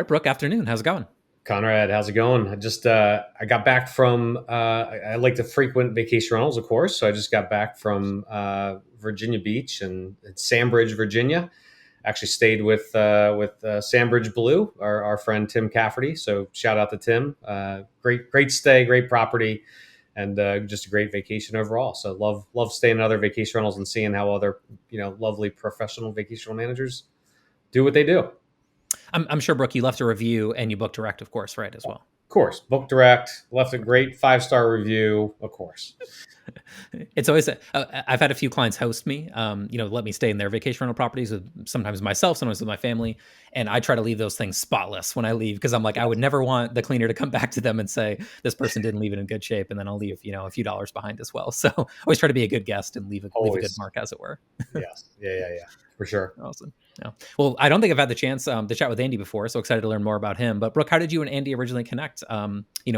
right, Brooke, afternoon. How's it going? Conrad, how's it going? I got back from I like to frequent vacation rentals, of course. So I just got back from Virginia Beach and Sandbridge, Virginia. Actually stayed with Sandbridge Blue, our friend Tim Cafferty. So shout out to Tim. Great stay, great property, and just a great vacation overall. So love staying in other vacation rentals and seeing how other lovely professional vacation rental managers do what they do. I'm sure, Brooke, you left a review and you booked direct, of course, right, as well. Of course, book direct, left a great 5-star review. Of course, It's always I've had a few clients host me, let me stay in their vacation rental properties with sometimes myself, sometimes with my family, and I try to leave those things spotless when I leave because I'm like, I would never want the cleaner to come back to them and say this person didn't leave it in good shape, and then I'll leave a few dollars behind as well. So always try to be a good guest and leave a good mark, as it were. Yes, yeah, for sure. Awesome. Yeah. Well, I don't think I've had the chance to chat with Andy before, so excited to learn more about him. But Brooke, how did you and Andy originally connect?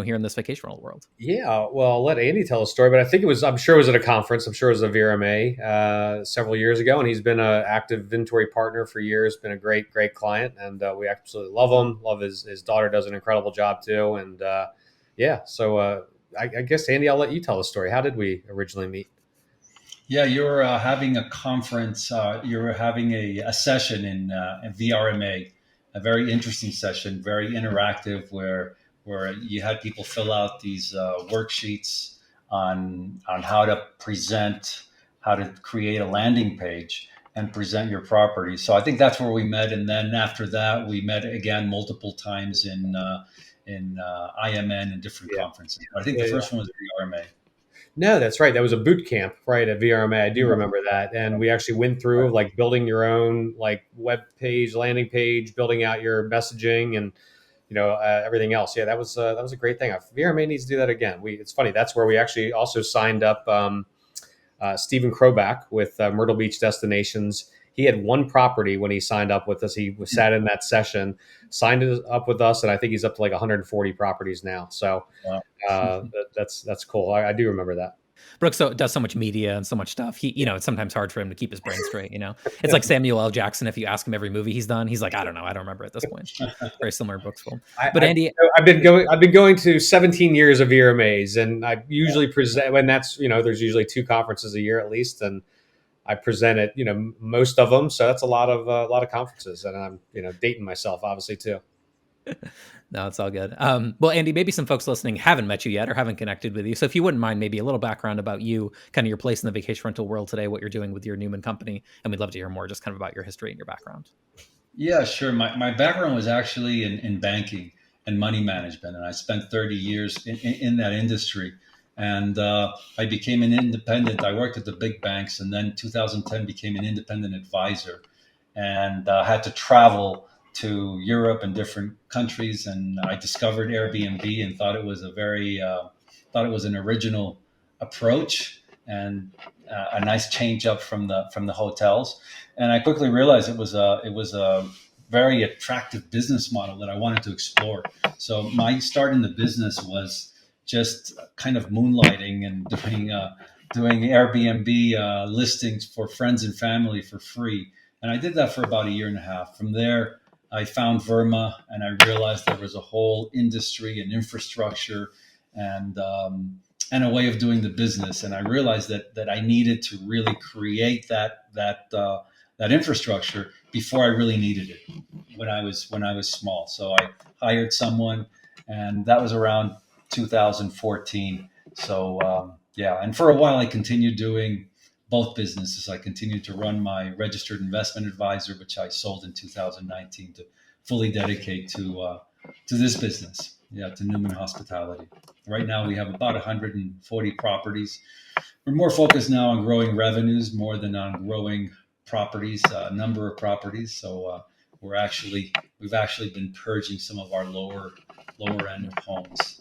Here in this vacation rental world? Yeah, well, I'll let Andy tell a story, but I'm sure it was at a conference. I'm sure it was a VRMA several years ago, and he's been an active Vintory partner for years. Been a great client, and we absolutely love him. Love his daughter does an incredible job too, and So I guess Andy, I'll let you tell the story. How did we originally meet? Yeah, you were having a conference. You were having a session in VRMA, a very interesting session, very interactive, where you had people fill out these worksheets on how to present, how to create a landing page and present your property. So I think that's where we met, and then after that, we met again multiple times in IMN and different conferences. But I think the first one was VRMA. No, that's right. That was a boot camp, right, at VRMA. I do remember that. And we actually went through like building your own like web page, landing page, building out your messaging and, everything else. Yeah, that was a great thing. VRMA needs to do that again. It's funny. That's where we actually also signed up Stephen Kroback with Myrtle Beach Destinations. He had one property when he signed up with us. He sat in that session, signed it up with us, and I think he's up to like 140 properties now. So that's cool. I do remember that. Brooks does so much media and so much stuff. He, it's sometimes hard for him to keep his brain straight. It's like Samuel L. Jackson. If you ask him every movie he's done, he's like, I don't know, I don't remember at this point. Very similar to Brooks' film. But Andy, I've been going to 17 years of VRMAs, and I usually present when that's there's usually 2 conferences a year at least, and I present at most of them, so that's a lot of conferences, and I'm dating myself obviously too. No, it's all good. Well, Andy, maybe some folks listening haven't met you yet or haven't connected with you, so if you wouldn't mind, maybe a little background about you, kind of your place in the vacation rental world today, what you're doing with your Newman company, and we'd love to hear more, just kind of about your history and your background. Yeah, sure. My background was actually in banking and money management, and I spent 30 years in that industry. And I became an independent. I worked at the big banks, and then 2010 became an independent advisor, and had to travel to Europe and different countries. And I discovered Airbnb and thought it was an original approach and a nice change up from the hotels. And I quickly realized it was a very attractive business model that I wanted to explore. So my start in the business was just kind of moonlighting and doing Airbnb listings for friends and family for free. And I did that for about a year and a half. From there, I found Verma, and I realized there was a whole industry and infrastructure and a way of doing the business. And I realized that I needed to really create that infrastructure before I really needed it when I was small. So I hired someone, and that was around 2014. So and for a while I continued doing both businesses. I continued to run my registered investment advisor, which I sold in 2019 to fully dedicate to this business, to Newman Hospitality. Right now we have about 140 properties. We're more focused now on growing revenues more than on growing properties, number of properties. So we've actually been purging some of our lower end homes.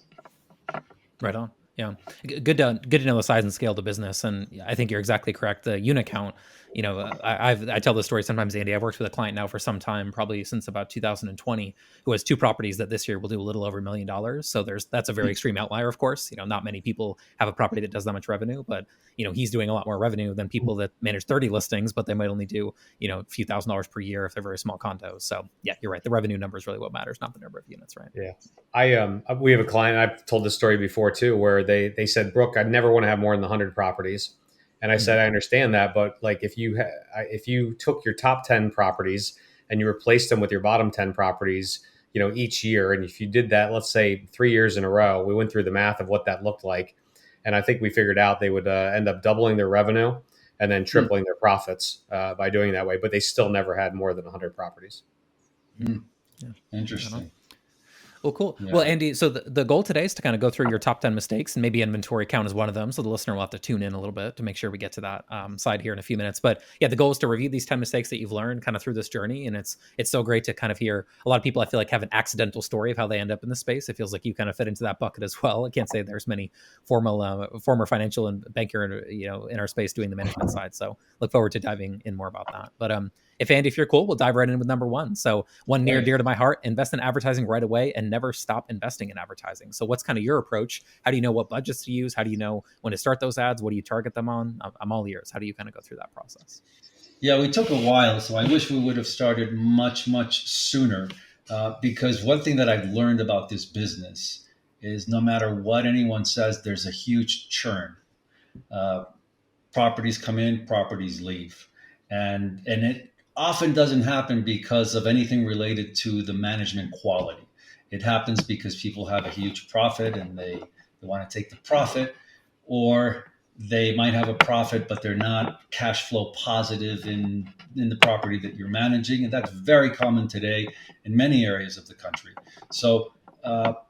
Right on. Yeah. Good to know the size and scale of the business. And I think you're exactly correct. The unit count I tell this story sometimes, Andy. I've worked with a client now for some time, probably since about 2020, who has two properties that this year will do a little over $1 million. So that's a very extreme outlier, of course. Not many people have a property that does that much revenue, but he's doing a lot more revenue than people that manage 30 listings, but they might only do a few $1,000s per year if they're very small condos. So yeah, you're right. The revenue number is really what matters, not the number of units, right? Yeah. We have a client, I've told this story before too, where they said, Brooke, I'd never want to have more than 100 properties. And I said, I understand that, but like if you took your top 10 properties and you replaced them with your bottom 10 properties, each year, and if you did that, let's say 3 years in a row, we went through the math of what that looked like, and I think we figured out they would end up doubling their revenue and then tripling their profits by doing that way, but they still never had more than 100 properties. Yeah. Interesting. Well, cool. Yeah. Well, Andy, so the goal today is to kind of go through your top 10 mistakes, and maybe inventory count is one of them. So the listener will have to tune in a little bit to make sure we get to that side here in a few minutes. But yeah, the goal is to review these 10 mistakes that you've learned kind of through this journey. And it's so great to kind of hear a lot of people, I feel like, have an accidental story of how they end up in this space. It feels like you kind of fit into that bucket as well. I can't say there's many former financial and banker, in our space doing the management side. So look forward to diving in more about that. But if you're cool, we'll dive right in with number one. So one near and dear to my heart: invest in advertising right away and never stop investing in advertising. So what's kind of your approach? How do you know what budgets to use? How do you know when to start those ads? What do you target them on? I'm all ears. How do you kind of go through that process? Yeah, we took a while, so I wish we would have started much, much sooner. Because one thing that I've learned about this business is no matter what anyone says, there's a huge churn. Properties come in, properties leave. And it often doesn't happen because of anything related to the management quality. It happens because people have a huge profit and they want to take the profit, or they might have a profit, but they're not cash flow positive in the property that you're managing. And that's very common today in many areas of the country. So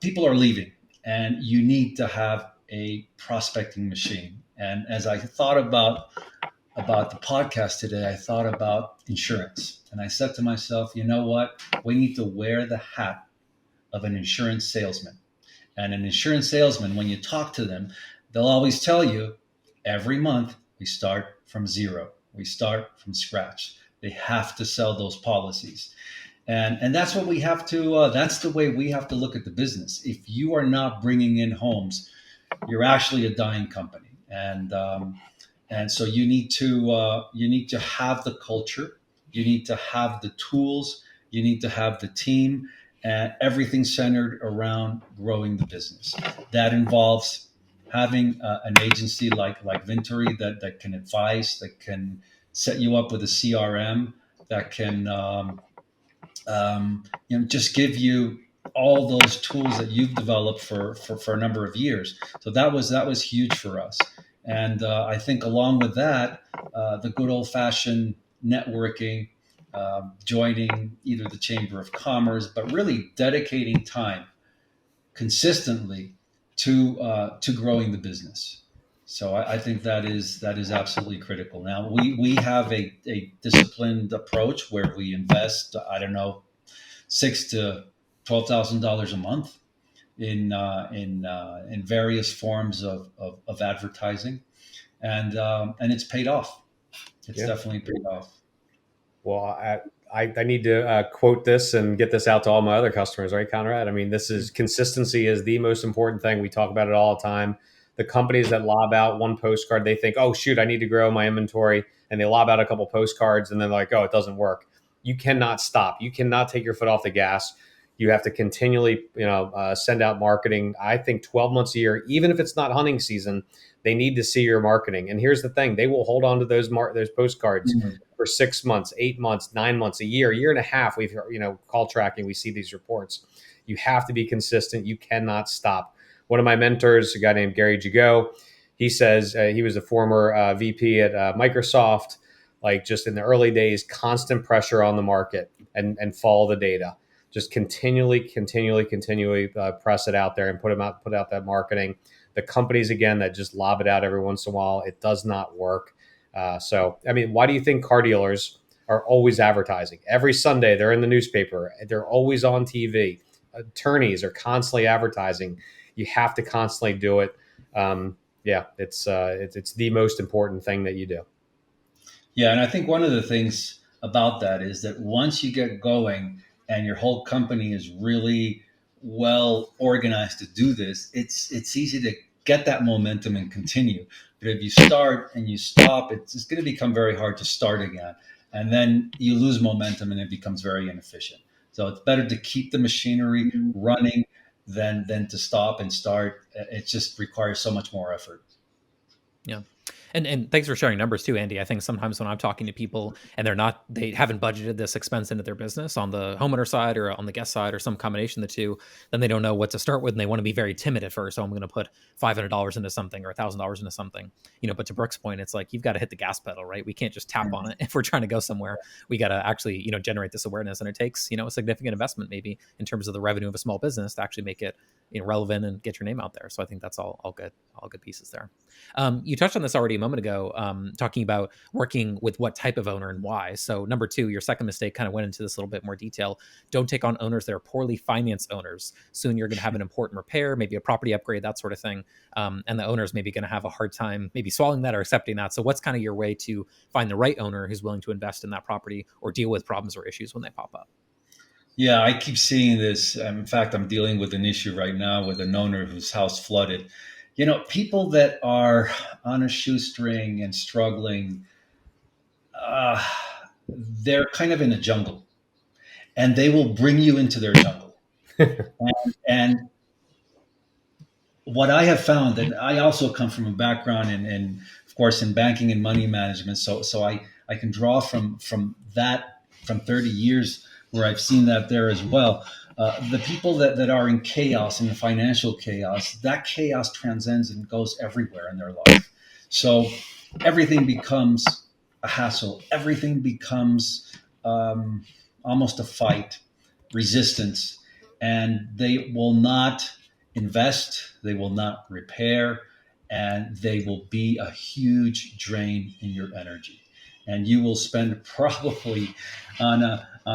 people are leaving, and you need to have a prospecting machine. And as I thought about the podcast today, I thought about insurance. And I said to myself, you know what? We need to wear the hat of an insurance salesman. And an insurance salesman, when you talk to them, they'll always tell you, every month we start from zero. We start from scratch. They have to sell those policies. And that's what we have to, that's the way we have to look at the business. If you are not bringing in homes, you're actually a dying company. And so you need to have the culture, you need to have the tools, you need to have the team, and everything centered around growing the business. That involves having an agency like Vintory that can advise, that can set you up with a CRM, that can just give you all those tools that you've developed for a number of years. So that was huge for us. And I think along with that, the good old-fashioned networking, joining either the Chamber of Commerce, but really dedicating time consistently to growing the business. So I think that is absolutely critical. Now we have a disciplined approach where we invest, I don't know, $6,000 to $12,000 a month in various forms of advertising, and it's paid off. It's definitely paid off. Well, I need to quote this and get this out to all my other customers, right, Conrad? I mean, consistency is the most important thing. We talk about it all the time. The companies that lob out one postcard, they think, oh, shoot, I need to grow my inventory. And they lob out a couple postcards and then they're like, oh, it doesn't work. You cannot stop. You cannot take your foot off the gas. You have to continually, send out marketing. I think 12 months a year, even if it's not hunting season, they need to see your marketing. And here's the thing: they will hold on to those postcards for 6 months, 8 months, 9 months, a year and a half. We've call tracking. We see these reports. You have to be consistent. You cannot stop. One of my mentors, a guy named Gary Jago, he says he was a former VP at Microsoft. Like, just in the early days, constant pressure on the market and follow the data. Just continually press it out there and put out that marketing. The companies, again, that just lob it out every once in a while, it does not work. So, I mean, why do you think car dealers are always advertising? Every Sunday, they're in the newspaper. They're always on TV. Attorneys are constantly advertising. You have to constantly do it. It's the most important thing that you do. Yeah, and I think one of the things about that is that once you get going and your whole company is really well organized to do this, it's easy to get that momentum and continue. But if you start and you stop, it's going to become very hard to start again, and then you lose momentum and it becomes very inefficient. So it's better to keep the machinery running than to stop and start. It just requires so much more effort. Yeah. And thanks for sharing numbers too, Andy. I think sometimes when I'm talking to people and they haven't budgeted this expense into their business on the homeowner side or on the guest side or some combination of the two, then they don't know what to start with and they want to be very timid at first. So I'm going to put $500 into something or $1,000 into something, but to Brooke's point, it's like, you've got to hit the gas pedal, right? We can't just tap on it. If we're trying to go somewhere, we got to actually, generate this awareness, and it takes, a significant investment maybe in terms of the revenue of a small business to actually make it, relevant and get your name out there. So I think that's all good pieces there. You touched on this already a moment ago, talking about working with what type of owner and why. So number two, your second mistake kind of went into this a little bit more detail. Don't take on owners that are poorly financed owners. Soon you're going to have an important repair, maybe a property upgrade, that sort of thing. And the owner's maybe going to have a hard time maybe swallowing that or accepting that. So what's kind of your way to find the right owner who's willing to invest in that property or deal with problems or issues when they pop up? Yeah, I keep seeing this. In fact, I'm dealing with an issue right now with an owner whose house flooded. People that are on a shoestring and struggling, uh, they're kind of in a jungle, and they will bring you into their jungle. And what I have found, and I also come from a background of course, in banking and money management, so I can draw from that, from 30 years where I've seen that there as well. The people that are in chaos, in the financial chaos, that chaos transcends and goes everywhere in their life. So everything becomes a hassle. Everything becomes almost a fight, resistance, and they will not invest, they will not repair, and they will be a huge drain in your energy. And you will spend probably on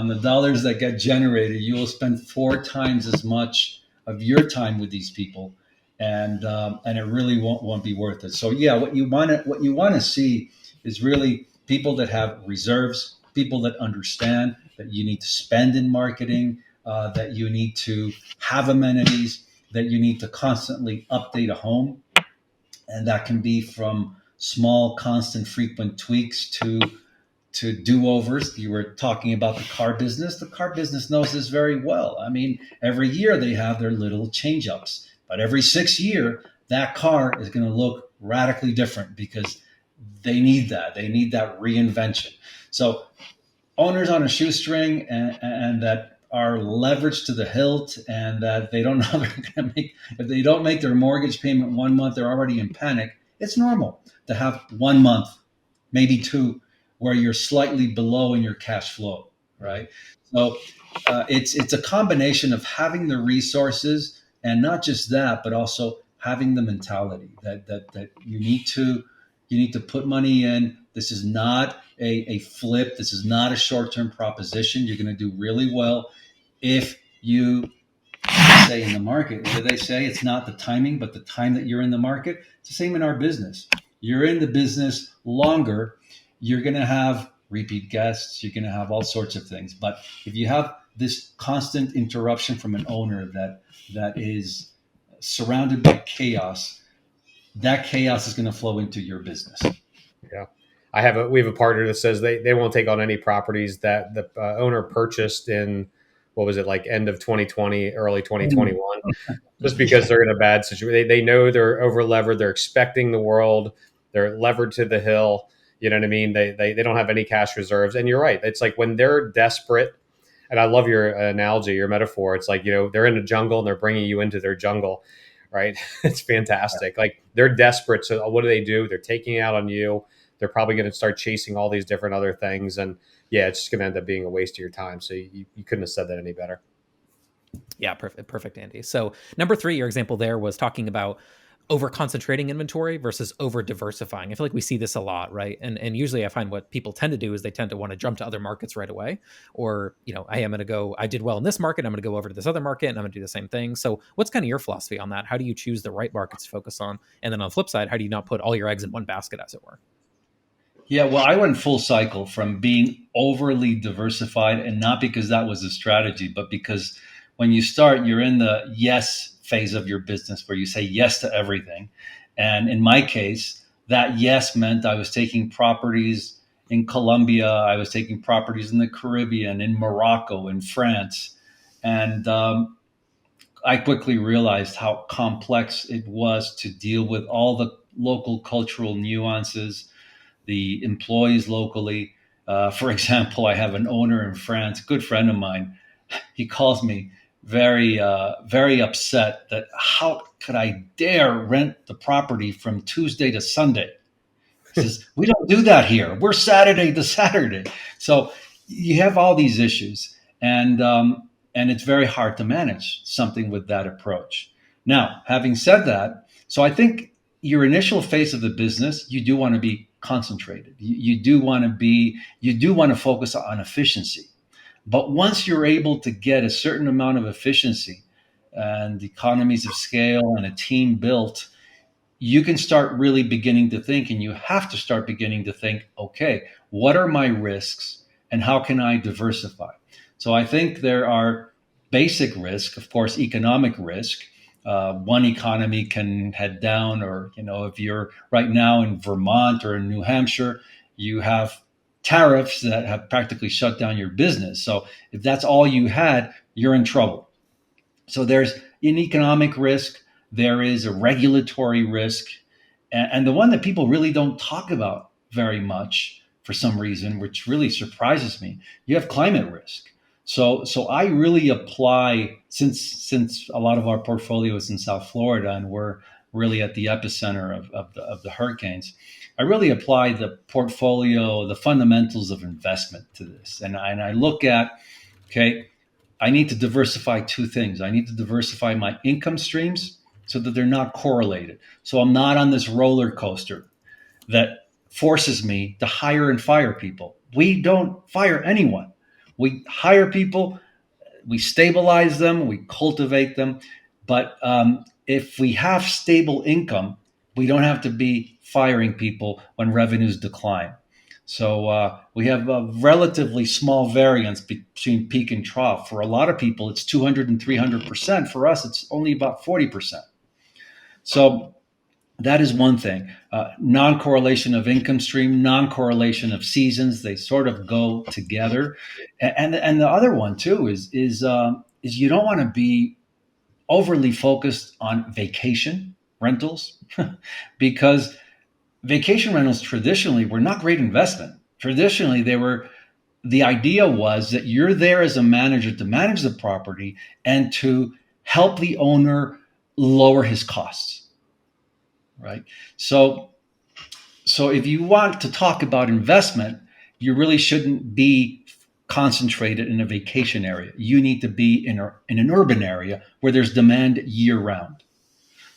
the dollars that get generated, you will spend 4 times as much of your time with these people, and it really won't be worth it. So yeah, what you want to see is really people that have reserves, people that understand that you need to spend in marketing, that you need to have amenities, that you need to constantly update a home, and that can be from small, constant, frequent tweaks to do-overs. You were talking about the car business. The car business knows this very well. I mean, every year they have their little change-ups, but every 6 year, that car is going to look radically different because they need that. They need that reinvention. So owners on a shoestring and that are leveraged to the hilt, and that they don't know they're going to make, if they don't make their mortgage payment 1 month, they're already in panic. It's normal to have 1 month, maybe two, where you're slightly below in your cash flow, right? So it's a combination of having the resources, and not just that, but also having the mentality that you need to put money in. This is not a flip. This is not a short-term proposition. You're going to do really well if you stay in the market. What do they say? It's not the timing, but the time that you're in the market. It's the same in our business. You're in the business longer, you're going to have repeat guests. You're going to have all sorts of things. But if you have this constant interruption from an owner that is surrounded by chaos, that chaos is going to flow into your business. Yeah. We have a partner that says they won't take on any properties that the owner purchased in, what was it, like end of 2020, early 2021, just because they're in a bad situation. They know they're over levered. They're expecting the world. They're levered to the hill. You know what I mean? They don't have any cash reserves. And you're right. It's like when they're desperate, and I love your analogy, your metaphor. It's like, they're in a jungle and they're bringing you into their jungle, right? It's fantastic. Like, they're desperate. So what do? They're taking it out on you. They're probably going to start chasing all these different other things. And yeah, it's just going to end up being a waste of your time. So you couldn't have said that any better. Yeah, perfect, Andy. So number three, your example there was talking about over concentrating inventory versus over diversifying. I feel like we see this a lot, right? And usually I find what people tend to do is they tend to want to jump to other markets right away. Or, I did well in this market, I'm going to go over to this other market and I'm going to do the same thing. So what's kind of your philosophy on that? How do you choose the right markets to focus on? And then on the flip side, how do you not put all your eggs in one basket, as it were? Yeah, well, I went full cycle from being overly diversified, and not because that was a strategy, but because when you start, you're in the yes phase of your business where you say yes to everything. And in my case, that yes meant I was taking properties in Colombia, I was taking properties in the Caribbean, in Morocco, in France. And I quickly realized how complex it was to deal with all the local cultural nuances, the employees locally. For example, I have an owner in France, good friend of mine. He calls me very upset that how could I dare rent the property from Tuesday to Sunday? He says, we don't do that here. We're Saturday to Saturday. So you have all these issues, and it's very hard to manage something with that approach. Now, having said that, so I think your initial phase of the business, you do want to be concentrated. You do want to focus on efficiency. But once you're able to get a certain amount of efficiency and economies of scale and a team built, you can start really beginning to think, and you have to start beginning to think, okay, what are my risks and how can I diversify? So I think there are basic risk, of course, economic risk. One economy can head down, or, if you're right now in Vermont or in New Hampshire, you have tariffs that have practically shut down your business. So if that's all you had, you're in trouble. So there's an economic risk, there is a regulatory risk, and the one that people really don't talk about very much for some reason, which really surprises me, you have climate risk. So I really apply, since a lot of our portfolio is in South Florida and we're really at the epicenter of the hurricanes. I really apply the portfolio, the fundamentals of investment to this, and I look at, okay, I need to diversify two things. I need to diversify my income streams so that they're not correlated. So I'm not on this roller coaster that forces me to hire and fire people. We don't fire anyone. We hire people, we stabilize them, we cultivate them. But if we have stable income, we don't have to be firing people when revenues decline. So we have a relatively small variance between peak and trough. For a lot of people, it's 200 and 300%. For us, it's only about 40%. So that is one thing. Non-correlation of income stream, non-correlation of seasons. They sort of go together. And the other one too is you don't want to be overly focused on vacation rentals because vacation rentals traditionally were not great investment. Traditionally, the idea was that you're there as a manager to manage the property and to help the owner lower his costs, right? So if you want to talk about investment, you really shouldn't be concentrated in a vacation area. You need to be in an urban area where there's demand year round.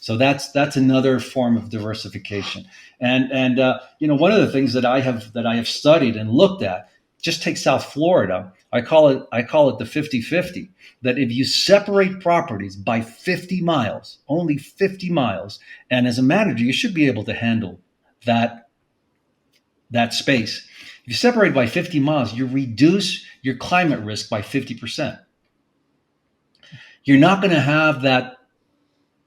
So that's another form of diversification. And one of the things that I have studied and looked at, just take South Florida. I call it the 50-50, that if you separate properties by 50 miles, only 50 miles, and as a manager, you should be able to handle that space. If you separate by 50 miles, you reduce your climate risk by 50%. You're not going to have that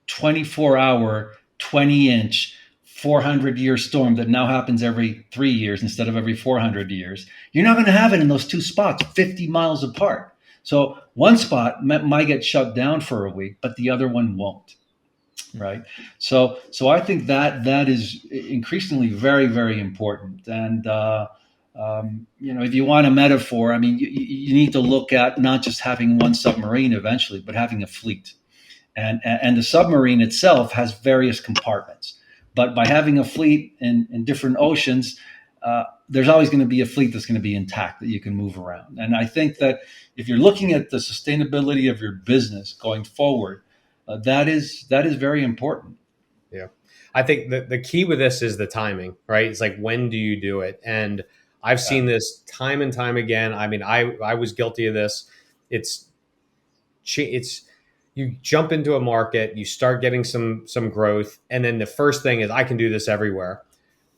24-hour, 20-inch, 400-year storm that now happens every 3 years instead of every 400 years. You're not going to have it in those two spots 50 miles apart. So one spot might get shut down for a week, but the other one won't. Right. So I think that is increasingly very, very important. And, if you want a metaphor, I mean, you need to look at not just having one submarine eventually, but having a fleet. And the submarine itself has various compartments. But by having a fleet in different oceans, there's always going to be a fleet that's going to be intact that you can move around. And I think that if you're looking at the sustainability of your business going forward, that is very important. Yeah. I think the key with this is the timing, right? It's like, when do you do it? And I've seen this time and time again. I mean, I was guilty of this. It's you jump into a market, you start getting some growth, and then the first thing is, I can do this everywhere.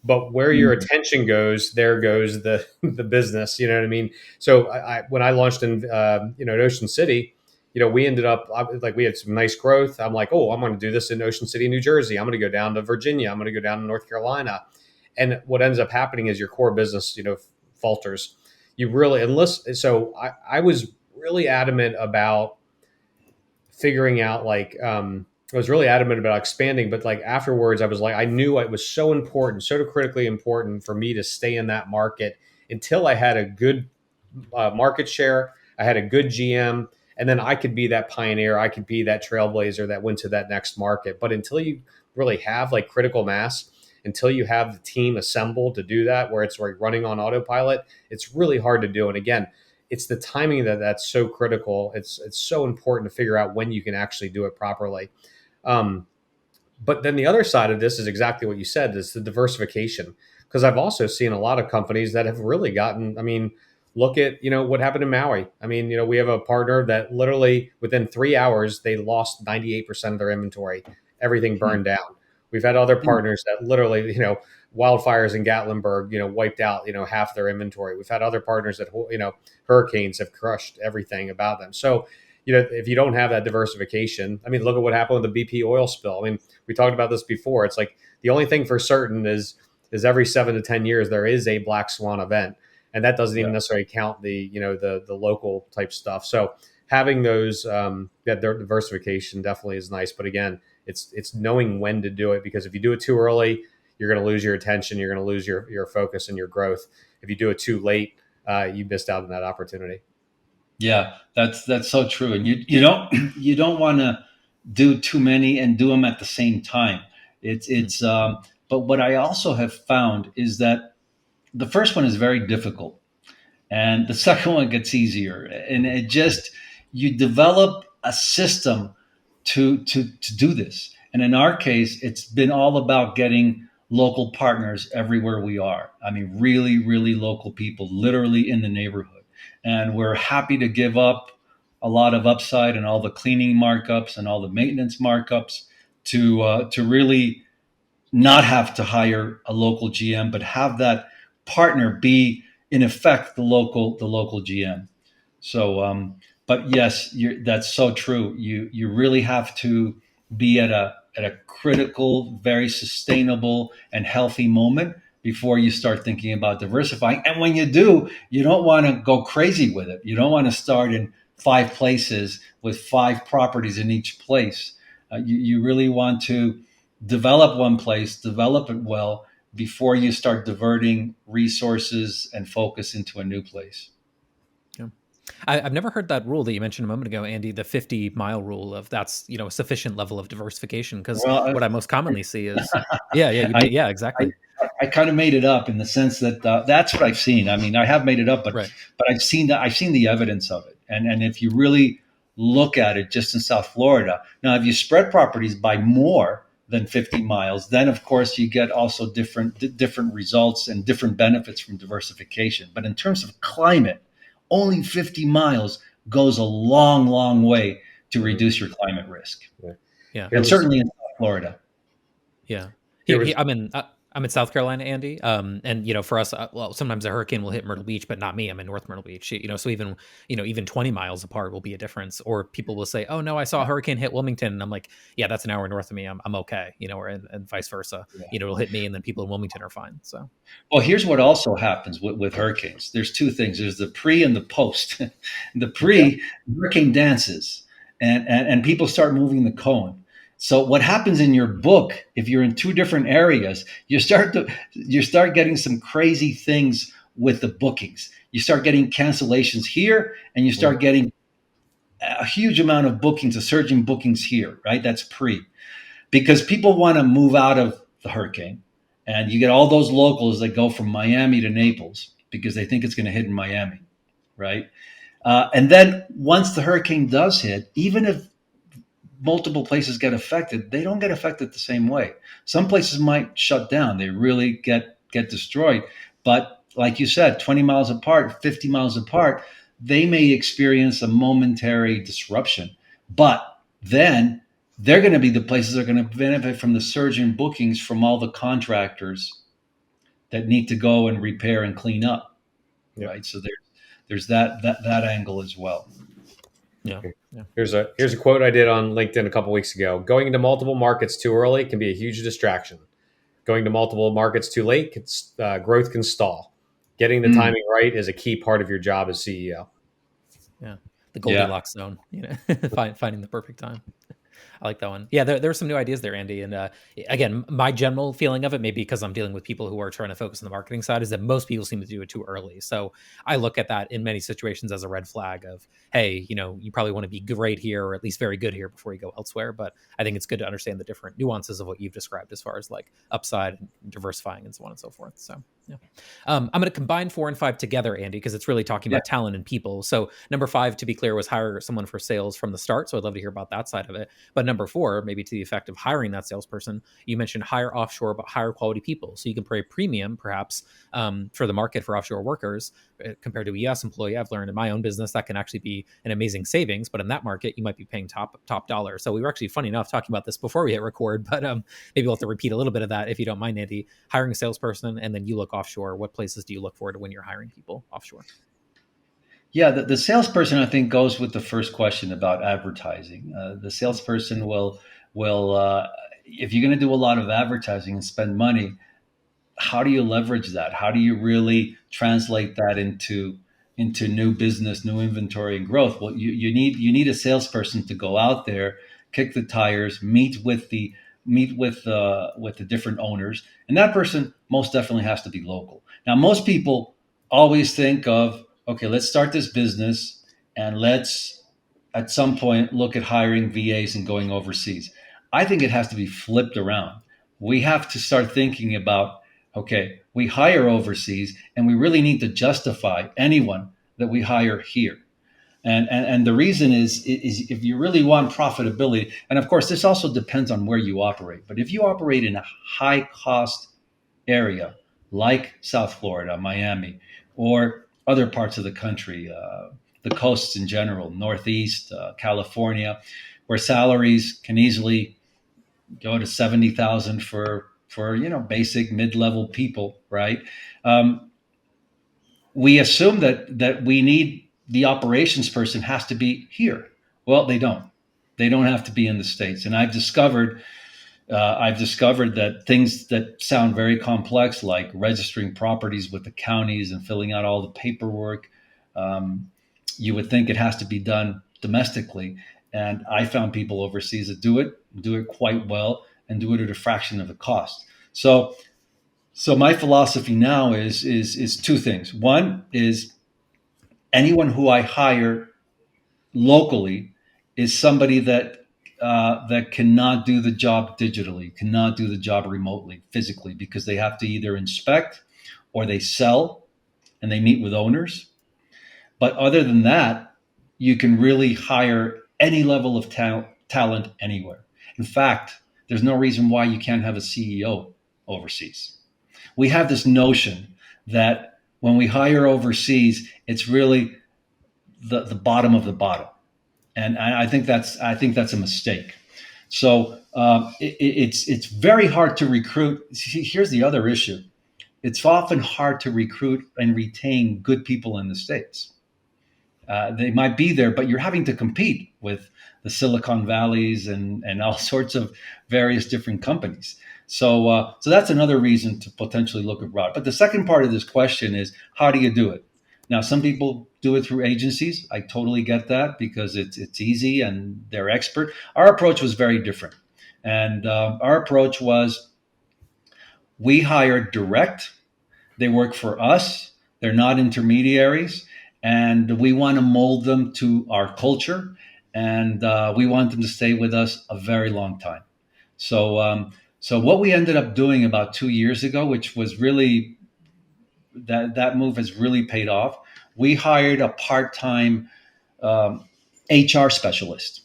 but where your attention goes, there goes the the business. You know what I mean? So when I launched in in Ocean City, we ended up like we had some nice growth. I'm like, oh, I'm going to do this in Ocean City, New Jersey. I'm going to go down to Virginia. I'm going to go down to North Carolina. And what ends up happening is your core business, falters. You really enlist. So I was really adamant about figuring out I was really adamant about expanding, but like afterwards I was like, I knew it was so important, so critically important for me to stay in that market until I had a good market share. I had a good GM, and then I could be that pioneer. I could be that trailblazer that went to that next market. But until you really have like critical mass, until you have the team assembled to do that, where it's like running on autopilot, it's really hard to do. And again, it's the timing that's so critical. It's so important to figure out when you can actually do it properly. But then the other side of this is exactly what you said, is the diversification. Because I've also seen a lot of companies that have really gotten, I mean, look at, what happened in Maui. I mean, we have a partner that literally within 3 hours, they lost 98% of their inventory. Everything burned down. We've had other partners that literally, wildfires in Gatlinburg, wiped out, half their inventory. We've had other partners that, hurricanes have crushed everything about them. So, if you don't have that diversification, I mean, look at what happened with the BP oil spill. I mean, we talked about this before. It's like the only thing for certain is every 7 to 10 years, there is a black swan event. And that doesn't even necessarily count the local type stuff. So having those, that diversification definitely is nice. But again, it's knowing when to do it, because if you do it too early, you're going to lose your attention. You're going to lose your focus and your growth. If you do it too late, you missed out on that opportunity. Yeah, that's so true. And you don't want to do too many and do them at the same time. But what I also have found is that the first one is very difficult, and the second one gets easier. And you develop a system to do this. And in our case, it's been all about getting local partners everywhere we are. I mean, really, really local people, literally in the neighborhood. And we're happy to give up a lot of upside and all the cleaning markups and all the maintenance markups to really not have to hire a local GM, but have that partner be in effect the local GM. So, but yes, that's so true. You really have to be at a critical, very sustainable and healthy moment before you start thinking about diversifying. And when you do, you don't want to go crazy with it. You don't want to start in 5 places with 5 properties in each place. You really want to develop one place, develop it well before you start diverting resources and focus into a new place. Yeah. I've never heard that rule that you mentioned a moment ago, Andy, the 50-mile rule of that's, a sufficient level of diversification. Because what I most commonly see is, yeah, exactly. I kind of made it up in the sense that that's what I've seen. I mean, I have made it up, but I've seen the evidence of it. And if you really look at it just in South Florida, now if you spread properties by more than 50 miles, then of course you get also different results and different benefits from diversification. But in terms of climate, only 50 miles goes a long, long way to reduce your climate risk. Yeah. And certainly in South Florida. Yeah. I'm in South Carolina, Andy. And for us, sometimes a hurricane will hit Myrtle Beach, but not me. I'm in North Myrtle Beach. So even 20 miles apart will be a difference. Or people will say, "Oh no, I saw a hurricane hit Wilmington," and I'm like, "Yeah, that's an hour north of me. I'm okay." And vice versa. It'll hit me, and then people in Wilmington are fine. So, well, here's what also happens with hurricanes. There's 2 things. There's the pre and the post. The pre, hurricane dances, and people start moving the cone. So what happens in your book, if you're in 2 different areas, you start getting some crazy things with the bookings. You start getting cancellations here, and you start getting a huge amount of bookings, a surge in bookings here, right? That's pre. Because people want to move out of the hurricane, and you get all those locals that go from Miami to Naples because they think it's going to hit in Miami, right? And then once the hurricane does hit, even if multiple places get affected, they don't get affected the same way. Some places might shut down. They really get destroyed. But like you said, 20 miles apart, 50 miles apart, they may experience a momentary disruption. But then they're going to be the places that are going to benefit from the surge in bookings from all the contractors that need to go and repair and clean up, Yeah. right? So there's that angle as well. Yeah. Yeah. Here's a quote I did on LinkedIn a couple weeks ago. Going into multiple markets too early can be a huge distraction. Going to multiple markets too late, growth can stall. Getting the timing right is a key part of your job as CEO. Yeah. The Yeah. Goldilocks zone, finding the perfect time. I like that one. Yeah, there are some new ideas there, Andy. And again, my general feeling of it, maybe because I'm dealing with people who are trying to focus on the marketing side, is that most people seem to do it too early. So I look at that in many situations as a red flag of, hey, you probably want to be great here, or at least very good here before you go elsewhere. But I think it's good to understand the different nuances of what you've described as far as like upside and diversifying and so on and so forth. So yeah. I'm going to combine 4 and 5 together, Andy, because it's really talking about talent and people. So number 5, to be clear, was hire someone for sales from the start. So I'd love to hear about that side of it. But number 4, maybe to the effect of hiring that salesperson, you mentioned hire offshore, but hire quality people. So you can pay a premium, perhaps, for the market for offshore workers compared to a U.S. employee. I've learned in my own business that can actually be an amazing savings, but in that market, you might be paying top dollar. So we were actually, funny enough, talking about this before we hit record, but maybe we'll have to repeat a little bit of that if you don't mind, Andy. Hiring a salesperson, and then you look offshore. What places do you look for to when you're hiring people offshore? Yeah, the salesperson, I think, goes with the first question about advertising. The salesperson will if you're going to do a lot of advertising and spend money, how do you leverage that? How do you really translate that into new business, new inventory, and growth? Well, you need a salesperson to go out there, kick the tires, meet with the different owners, and that person most definitely has to be local. Now, most people always think of, okay, let's start this business and let's at some point look at hiring VAs and going overseas. I think it has to be flipped around. We have to start thinking about, okay, we hire overseas and we really need to justify anyone that we hire here. And the reason is if you really want profitability, and of course, this also depends on where you operate. But if you operate in a high cost area like South Florida, Miami, or other parts of the country, the coasts in general, Northeast, California, where salaries can easily go to 70,000 for basic mid-level people, right? We assume that we need the operations person has to be here. Well, they don't. They don't have to be in the States. And I've discovered that things that sound very complex, like registering properties with the counties and filling out all the paperwork, you would think it has to be done domestically. And I found people overseas that do it quite well, and do it at a fraction of the cost. So my philosophy now is 2 things. One is anyone who I hire locally is somebody that cannot do the job digitally, cannot do the job remotely, physically, because they have to either inspect or they sell and they meet with owners. But other than that, you can really hire any level of talent anywhere. In fact, there's no reason why you can't have a CEO overseas. We have this notion that when we hire overseas, it's really the bottom of the bottom, and I think that's a mistake. So it's very hard to recruit. Here's the other issue: it's often hard to recruit and retain good people in the States. They might be there, but you're having to compete with the Silicon Valleys and all sorts of various different companies. So that's another reason to potentially look abroad. But the second part of this question is, how do you do it? Now, some people do it through agencies. I totally get that because it's easy and they're expert. Our approach was very different. And our approach was we hire direct. They work for us. They're not intermediaries. And we want to mold them to our culture. And we want them to stay with us a very long time. So what we ended up doing about 2 years ago, which was really, that move has really paid off. We hired a part-time HR specialist,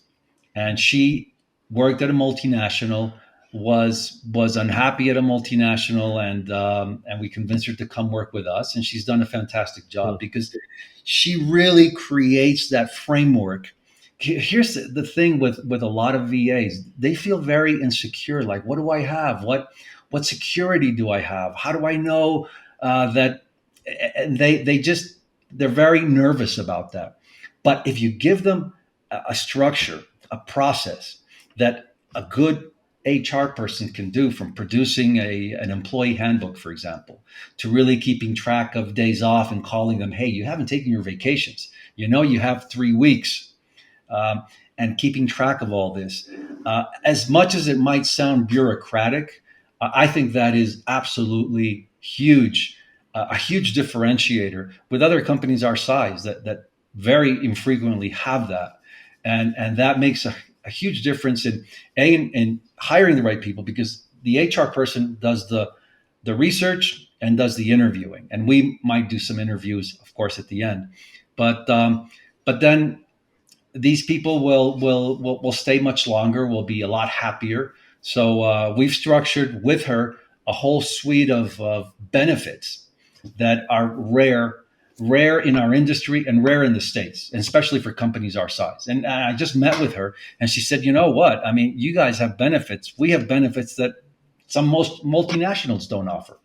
and she worked at a multinational, was unhappy at a multinational, and we convinced her to come work with us, and she's done a fantastic job because she really creates that framework. Here's the thing with a lot of VAs: they feel very insecure. Like, what do I have? What security do I have? How do I know that? And they're very nervous about that. But if you give them a structure, a process that a good HR person can do, from producing an employee handbook, for example, to really keeping track of days off and calling them, hey, you haven't taken your vacations. You know, you have 3 weeks, and keeping track of all this. As much as it might sound bureaucratic, I think that is absolutely huge, a huge differentiator with other companies our size that very infrequently have that. And that makes a huge difference in hiring the right people, because the HR person does the research and does the interviewing, and we might do some interviews, of course, at the end. But then these people will stay much longer, will be a lot happier. So we've structured with her a whole suite of benefits that are rare in our industry and rare in the States, and especially for companies our size. And I just met with her, and she said, you know what? I mean, you guys have benefits. We have benefits that most multinationals don't offer,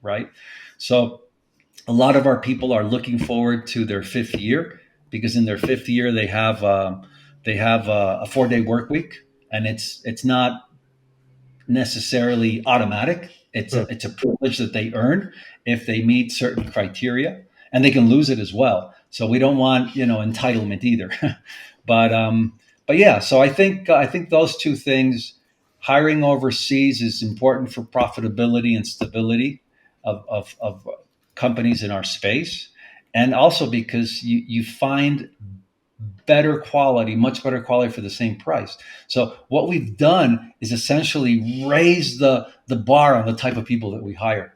right? So a lot of our people are looking forward to their 5th year, because in their 5th year they have a 4-day work week, and it's not necessarily automatic. It's a privilege that they earn if they meet certain criteria, and they can lose it as well. So we don't want, entitlement either. but yeah, so I think those two things, hiring overseas is important for profitability and stability of companies in our space, and also because you find much better quality for the same price. So what we've done is essentially raise the bar on the type of people that we hire.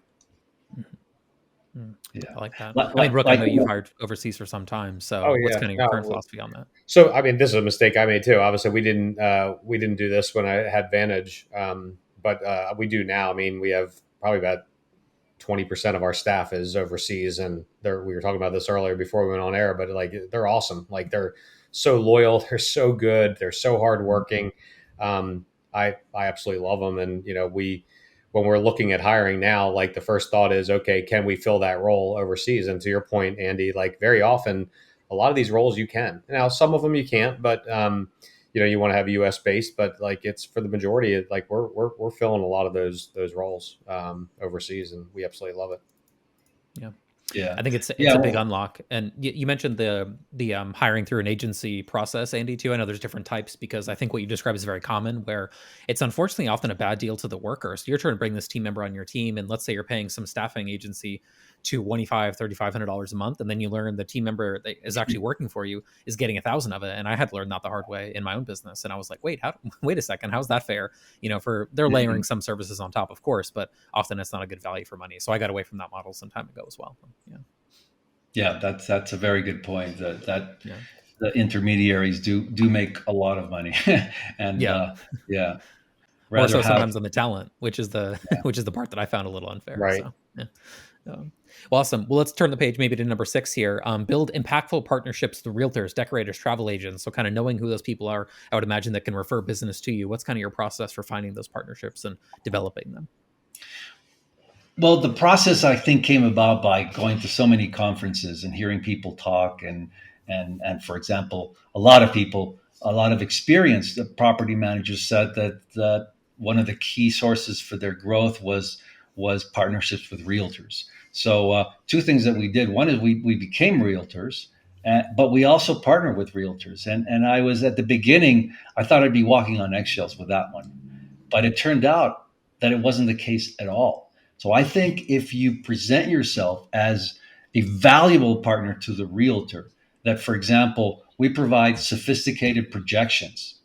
Yeah, I like that. I mean, Brooke, I know you've hired overseas for some time. So what's kind of your current philosophy on that? So, I mean, this is a mistake I made too. Obviously, we didn't do this when I had Vantage, but we do now. I mean, we have probably about 20% of our staff is overseas, and we were talking about this earlier before we went on air, but like, they're awesome. Like, they're so loyal. They're so good. They're so hardworking. I absolutely love them. And, when we're looking at hiring now, like, the first thought is, okay, can we fill that role overseas? And to your point, Andy, like, very often, a lot of these roles you can. Now, some of them you can't, but you want to have US based, but like, it's for the majority, like, we're filling a lot of those roles overseas, and we absolutely love it. Yeah, I think it's a big unlock. And you mentioned the hiring through an agency process, Andy, too. I know there's different types, because I think what you described is very common, where it's unfortunately often a bad deal to the worker. So you're trying to bring this team member on your team, and let's say you're paying some staffing agency $2,500, $3,500 a month, and then you learn the team member that is actually working for you is getting 1,000 of it. And I had to learn that the hard way in my own business. And I was like, wait a second, how's that fair? They're layering some services on top, of course, but often it's not a good value for money. So I got away from that model some time ago as well. Yeah, that's a very good point. That the intermediaries do make a lot of money, and More so sometimes on the talent, which is the part that I found a little unfair. Right. So, well, awesome. Well, let's turn the page maybe to number 6 here. Build impactful partnerships with realtors, decorators, travel agents. So kind of knowing who those people are, I would imagine, that can refer business to you. What's kind of your process for finding those partnerships and developing them? Well, the process, I think, came about by going to so many conferences and hearing people talk, and for example, a lot of experienced property managers said that one of the key sources for their growth was partnerships with realtors. So 2 things that we did. One is we became realtors, but we also partnered with realtors. And I was, at the beginning, I thought I'd be walking on eggshells with that one, but it turned out that it wasn't the case at all. So I think if you present yourself as a valuable partner to the realtor, that, for example, we provide sophisticated projections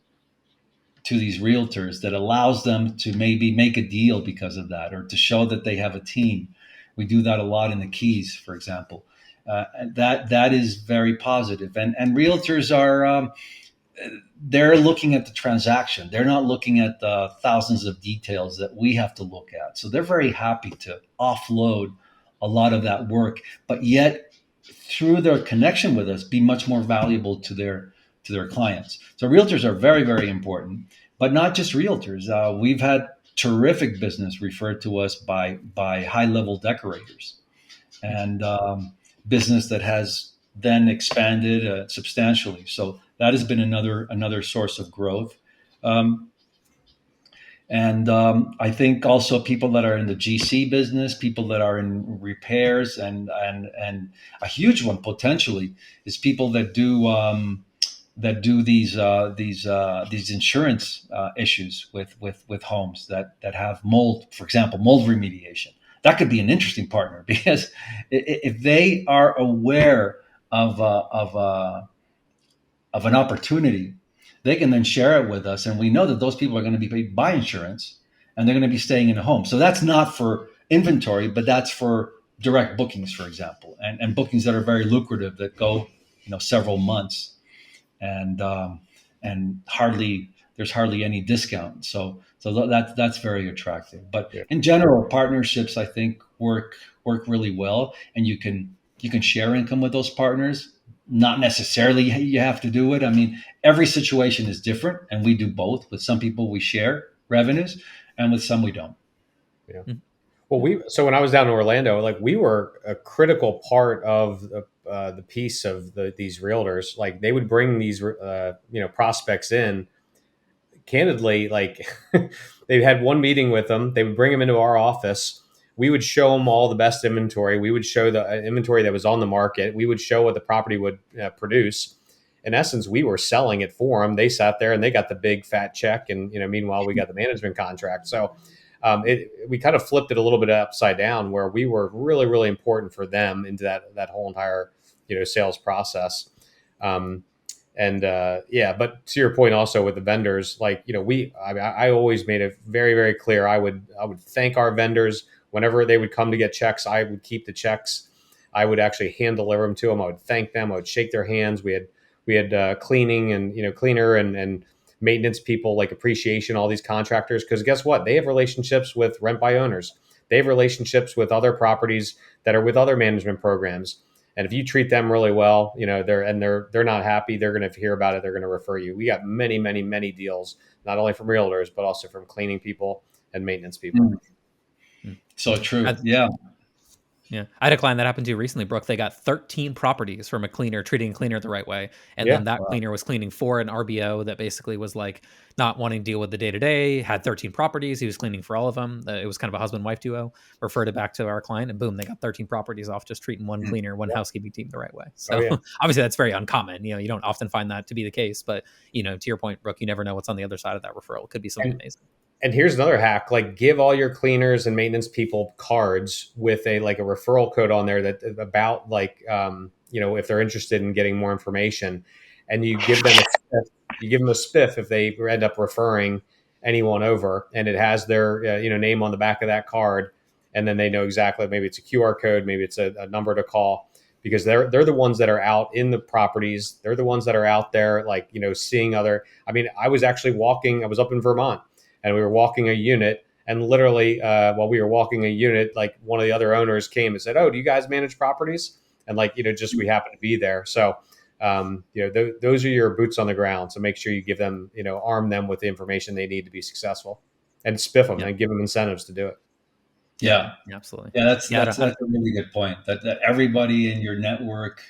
to these realtors that allows them to maybe make a deal because of that, or to show that they have a team. We do that a lot in the Keys, for example. That is very positive. And realtors are, they're looking at the transaction. They're not looking at the thousands of details that we have to look at. So they're very happy to offload a lot of that work, but yet through their connection with us, be much more valuable to their clients. So realtors are very, very important, but not just realtors. We've had terrific business referred to us by high level decorators, and business that has then expanded substantially. So that has been another source of growth. Um, and I think also people that are in the GC business, people that are in repairs, and a huge one potentially is people that do these insurance issues with homes that have mold, for example, mold remediation. That could be an interesting partner because if they are aware of an opportunity, they can then share it with us, and we know that those people are going to be paid by insurance, and they're going to be staying in a home. So that's not for inventory, but that's for direct bookings, for example, and bookings that are very lucrative that go several months, and there's hardly any discount. So that's very attractive. But Yeah. in general, partnerships I think work really well, and you can share income with those partners. Not necessarily you have to do it. I mean, every situation is different, and we do both. With some people, we share revenues, and with some, we don't. Yeah. Well, so when I was down in Orlando, like we were a critical part of the piece of these realtors. Like they would bring these prospects in. Candidly, like they had one meeting with them. They would bring them into our office. We would show them all the best inventory. We would show the inventory that was on the market. We would show what the property would produce. In essence, we were selling it for them. They sat there and they got the big fat check, and meanwhile we got the management contract. So we kind of flipped it a little bit upside down, where we were really, really important for them into that whole entire sales process. But to your point also with the vendors, like, I always made it very, very clear. I would thank our vendors whenever they would come to get checks. I would keep the checks. I would actually hand deliver them to them. I would thank them. I would shake their hands. We had cleaning and, cleaner and maintenance people, like appreciation, all these contractors. Cause guess what? They have relationships with rent by owners. They have relationships with other properties that are with other management programs. And if you treat them really well, they're not happy, they're going to hear about it. They're going to refer you. We got many, many, many deals, not only from realtors, but also from cleaning people and maintenance people. So true. Yeah. Yeah. I had a client that happened to recently, Brooke. They got 13 properties from a cleaner, treating a cleaner the right way. And then that cleaner was cleaning for an RBO that basically was like not wanting to deal with the day-to-day, had 13 properties. He was cleaning for all of them. It was kind of a husband-wife duo, referred it back to our client, and boom, they got 13 properties off just treating one cleaner, one housekeeping team the right way. So obviously that's very uncommon. You don't often find that to be the case, but to your point, Brooke, you never know what's on the other side of that referral. It could be something amazing. And here's another hack: like give all your cleaners and maintenance people cards with a referral code on there that about if they're interested in getting more information, and you give them a spiff if they end up referring anyone over, and it has their name on the back of that card, and then they know exactly, maybe it's a QR code, maybe it's a number to call, because they're the ones that are out in the properties. They're the ones that are out there seeing other. I mean, I was actually walking. I was up in Vermont. And we were walking a unit, and literally while we were walking a unit, like one of the other owners came and said, "Oh, do you guys manage properties?" And just we happened to be there. So, those are your boots on the ground. So make sure you give them, arm them with the information they need to be successful, and spiff them and give them incentives to do it. Yeah, absolutely. Yeah, that's a really good point. That everybody in your network,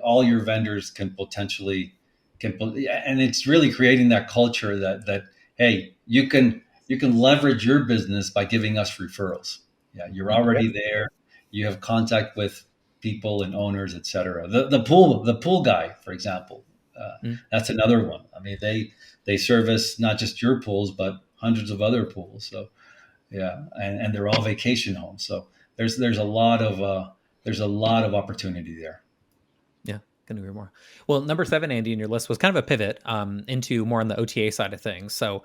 all your vendors can potentially and it's really creating that culture that hey, you can leverage your business by giving us referrals. Yeah, you're already there. You have contact with people and owners, etc. The pool guy, for example, that's another one. I mean, they service not just your pools, but hundreds of other pools. So yeah, and they're all vacation homes. So there's a lot of opportunity there. Yeah, couldn't agree more. Well, number 7, Andy, in your list was kind of a pivot into more on the OTA side of things. So,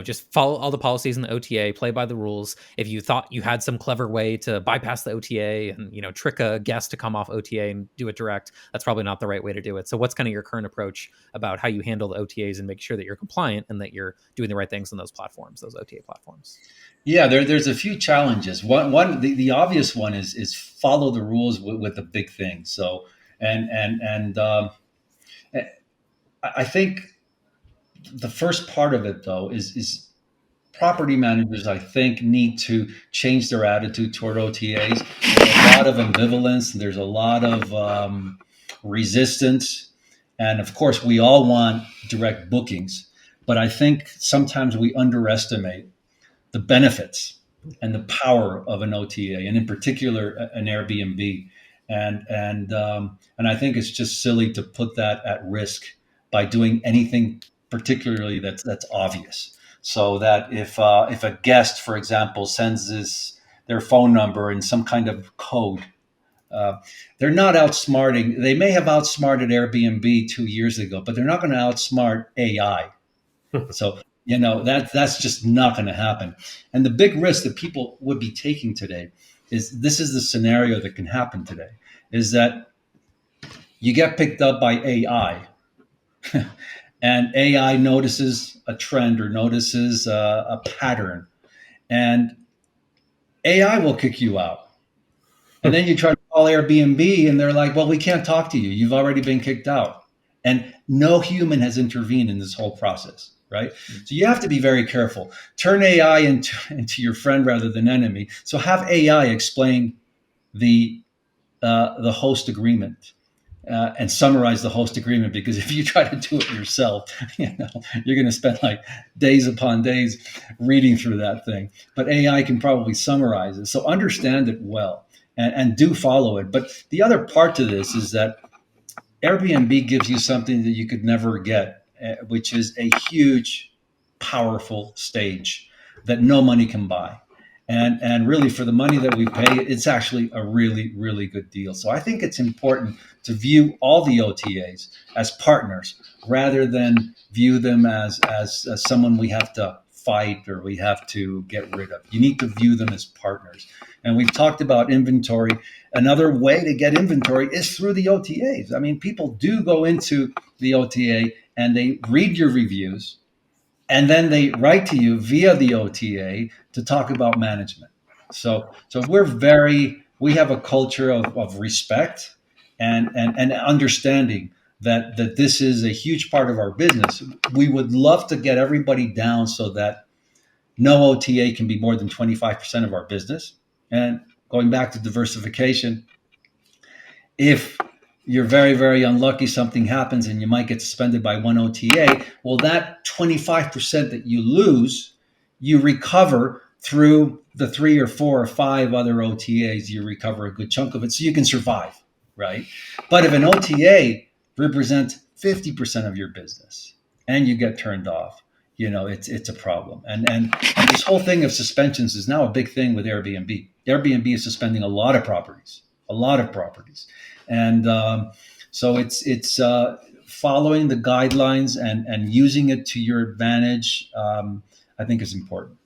just follow all the policies in the OTA, play by the rules. If you thought you had some clever way to bypass the OTA and, trick a guest to come off OTA and do it direct, that's probably not the right way to do it. So what's kind of your current approach about how you handle the OTAs and make sure that you're compliant and that you're doing the right things on those platforms, those OTA platforms? Yeah, there's a few challenges. The obvious one is follow the rules with the big thing. So, I think the first part of it though is property managers, I think, need to change their attitude toward OTAs. There's a lot of ambivalence. There's a lot of resistance. And of course, we all want direct bookings. But I think sometimes we underestimate the benefits and the power of an OTA, and in particular, an Airbnb. And I think it's just silly to put that at risk by doing anything particularly that's obvious. So that if a guest, for example, sends their phone number in some kind of code, they're not outsmarting. They may have outsmarted Airbnb 2 years ago, but they're not going to outsmart AI. So that's just not going to happen. And the big risk that people would be taking today is this is the scenario that can happen today, is that you get picked up by AI and AI notices a trend or notices a pattern, and AI will kick you out. And then you try to call Airbnb and they're like, well, we can't talk to you. You've already been kicked out. And no human has intervened in this whole process, right? So you have to be very careful. Turn AI into your friend rather than enemy. So have AI explain the host agreement and summarize the host agreement, because if you try to do it yourself, you're going to spend like days upon days reading through that thing. But AI can probably summarize it. So understand it well and do follow it. But the other part to this is that Airbnb gives you something that you could never get, which is a huge, powerful stage that no money can buy. And really, for the money that we pay, it's actually a really, really good deal. So I think it's important to view all the OTAs as partners rather than view them as someone we have to fight or we have to get rid of. You need to view them as partners. And we've talked about inventory. Another way to get inventory is through the OTAs. I mean, people do go into the OTA and they read your reviews, and then they write to you via the OTA to talk about management. So we have a culture of respect and understanding that this is a huge part of our business. We would love to get everybody down so that no OTA can be more than 25% of our business. And going back to diversification, if you're very, very unlucky, something happens and you might get suspended by one OTA, well, that 25% that you lose, you recover through the 3 or 4 or 5 other OTAs. You recover a good chunk of it so you can survive, right? But if an OTA represents 50% of your business and you get turned off, it's a problem. And this whole thing of suspensions is now a big thing with Airbnb. Airbnb is suspending a lot of properties. And so it's following the guidelines and using it to your advantage, I think is important.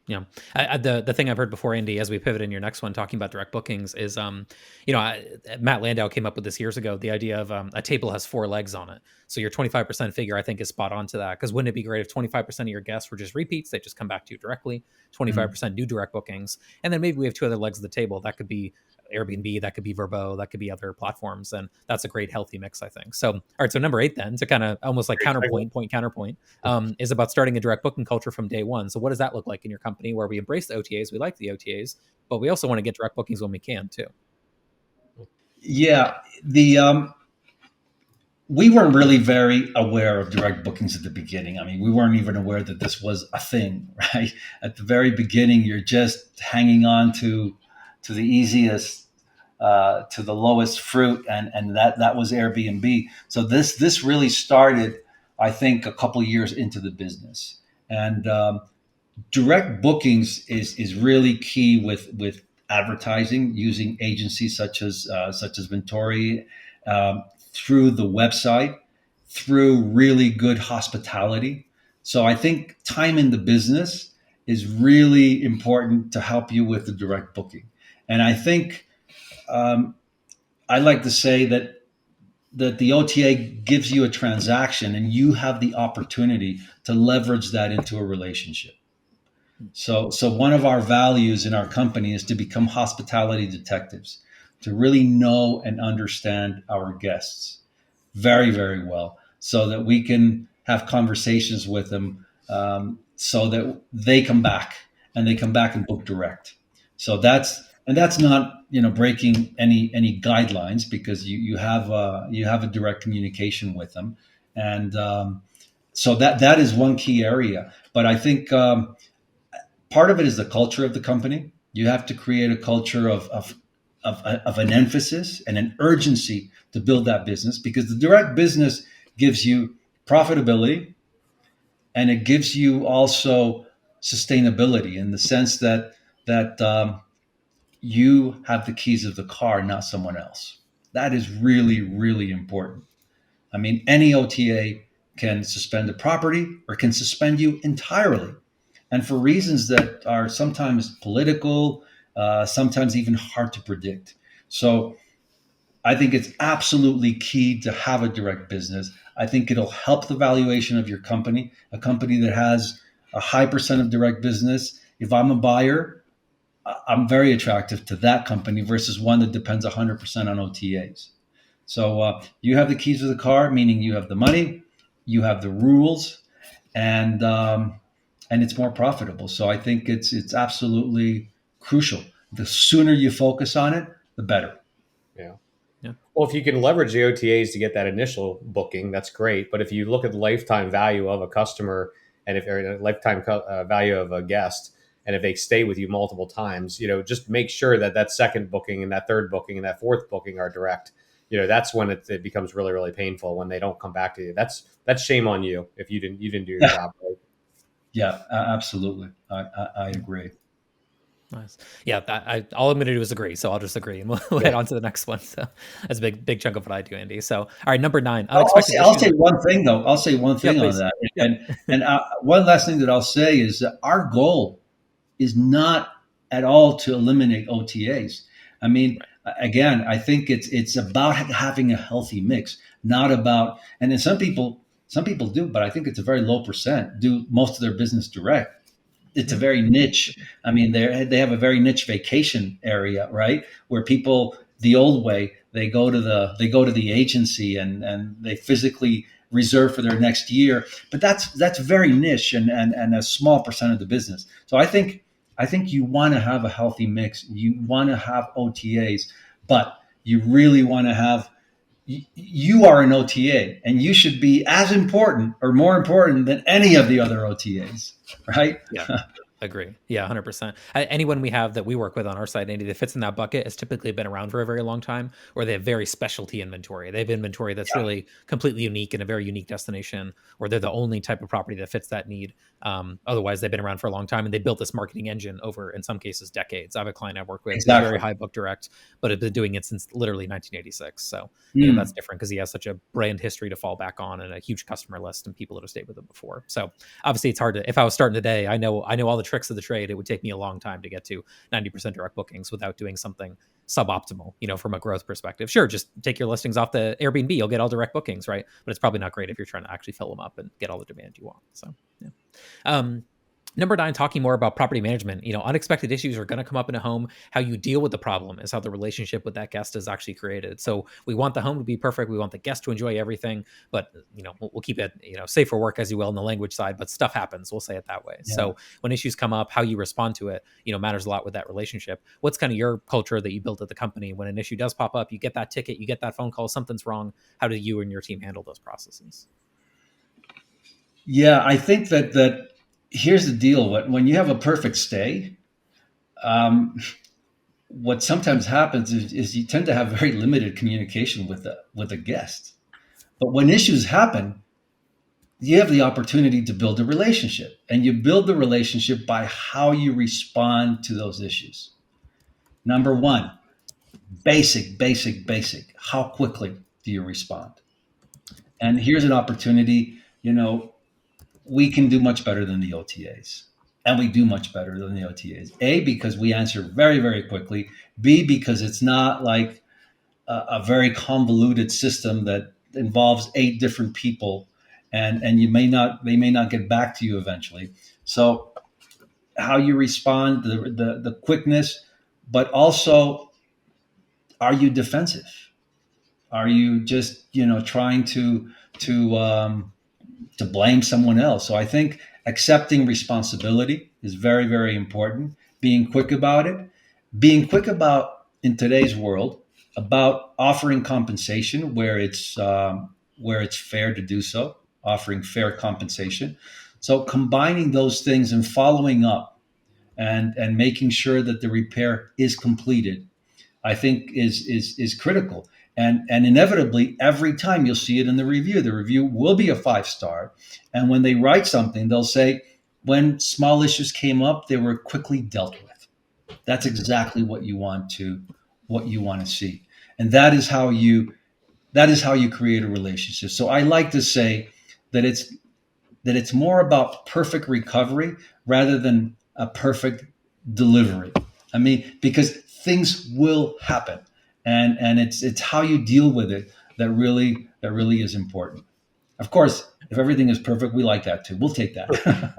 Yeah. The thing I've heard before, Andy, as we pivot in your next one, talking about direct bookings is, Matt Landau came up with this years ago, the idea of a table has 4 legs on it. So your 25% figure, I think, is spot on to that. Because wouldn't it be great if 25% of your guests were just repeats? They just come back to you directly. 25% do direct bookings. And then maybe we have 2 other legs of the table. That could be Airbnb, that could be Vrbo, that could be other platforms. And that's a great healthy mix, I think. So, all right. So number 8 then, to kind of almost like counterpoint, is about starting a direct booking culture from day one. So what does that look like in your company, where we embrace the OTAs, we like the OTAs, but we also want to get direct bookings when we can too? Yeah. We weren't really very aware of direct bookings at the beginning. I mean, we weren't even aware that this was a thing, right? At the very beginning, you're just hanging on to the easiest, to the lowest fruit, and that was Airbnb. So this really started, I think, a couple of years into the business. And direct bookings is really key with advertising, using agencies such as Vintory, through the website, through really good hospitality. So I think time in the business is really important to help you with the direct booking. And I think I like to say that the OTA gives you a transaction and you have the opportunity to leverage that into a relationship. So one of our values in our company is to become hospitality detectives, to really know and understand our guests very, very well, so that we can have conversations with them so that they come back and book direct. So that's not breaking any guidelines, because you have a direct communication with them, and so that is one key area. But I think part of it is the culture of the company. You have to create a culture of an emphasis and an urgency to build that business, because the direct business gives you profitability, and it gives you also sustainability, in the sense that you have the keys of the car, not someone else. That is really, really important. I mean, any OTA can suspend a property or can suspend you entirely, and for reasons that are sometimes political, sometimes even hard to predict. So I think it's absolutely key to have a direct business. I think it'll help the valuation of your company. A company that has a high percent of direct business, if I'm a buyer, I'm very attractive to that company versus one that depends 100% on OTAs. So you have the keys to the car, meaning you have the money, you have the rules, and it's more profitable. So I think it's absolutely crucial. The sooner you focus on it, the better. Yeah. Yeah. Well, if you can leverage the OTAs to get that initial booking, that's great. But if you look at the lifetime value of a customer, and if or lifetime value of a guest, and if they stay with you multiple times, just make sure that that second booking and that third booking and that fourth booking are direct. That's when it becomes really, really painful when they don't come back to you. That's shame on you if you didn't do your job right. Yeah, absolutely. I agree. Nice. Yeah, all I'm going to do is agree. So I'll just agree, and we'll head on to the next one. So that's a big chunk of what I do, Andy. So all right, number 9. I'll say one thing though. I'll say one thing on that, Yeah. and one last thing that I'll say is that our goal is not at all to eliminate OTAs. I mean, again, I think it's about having a healthy mix, not about. And then some people do, but I think it's a very low percent do most of their business direct. It's a very niche. I mean, they have a very niche vacation area, right? Where people, the old way, they go to the agency and they physically reserve for their next year. But that's very niche and a small percent of the business. So I think you want to have a healthy mix. You want to have OTAs, but you really want to have. You are an OTA, and you should be as important or more important than any of the other OTAs, right? Yeah. Agree. Yeah, 100%. Anyone we have that we work with on our side, Andy, that fits in that bucket has typically been around for a very long time, or they have very specialty inventory. They have inventory that's really completely unique in a very unique destination, or they're the only type of property that fits that need. Otherwise, they've been around for a long time, and they built this marketing engine over, in some cases, decades. I have a client I work with, Exactly. very high book direct, but has been doing it since literally 1986. So that's different because he has such a brand history to fall back on and a huge customer list and people that have stayed with him before. So obviously, it's hard to. If I was starting today, I know all the tricks of the trade. It would take me a long time to get to 90% direct bookings without doing something suboptimal, from a growth perspective. Sure, just take your listings off the Airbnb, you'll get all direct bookings, right? But it's probably not great if you're trying to actually fill them up and get all the demand you want. So yeah. Number 9, talking more about property management. Unexpected issues are going to come up in a home. How you deal with the problem is how the relationship with that guest is actually created. So we want the home to be perfect. We want the guest to enjoy everything, but we'll keep it safe for work, as you will, on the language side. But stuff happens. We'll say it that way. Yeah. So when issues come up, how you respond to it, matters a lot with that relationship. What's kind of your culture that you built at the company? When an issue does pop up, you get that ticket, you get that phone call, something's wrong. How do you and your team handle those processes? Yeah, I think that. Here's the deal. When you have a perfect stay, what sometimes happens is you tend to have very limited communication with a guest. But when issues happen, you have the opportunity to build a relationship. And you build the relationship by how you respond to those issues. Number 1, basic. How quickly do you respond? And here's an opportunity, we can do much better than the OTAs. And we do much better than the OTAs. A, because we answer very, very quickly. B, because it's not like a very convoluted system that involves 8 different people, and they may not get back to you eventually. So how you respond, the quickness, but also, are you defensive? Are you just trying to blame someone else? So I think Accepting responsibility is very, very important. Being quick about it. Being quick about, in today's world, about offering compensation where it's fair to do so, offering fair compensation. So combining those things and following up and making sure that the repair is completed, I think is critical. And inevitably, every time you'll see it in the review. The review will be a 5-star. And when they write something, they'll say, when small issues came up, they were quickly dealt with. That's exactly what you want to see. And that is how you create a relationship. So I like to say that it's more about perfect recovery rather than a perfect delivery. I mean, because things will happen, and it's how you deal with it that really is important. Of course, if everything is perfect, we like that too. We'll take that.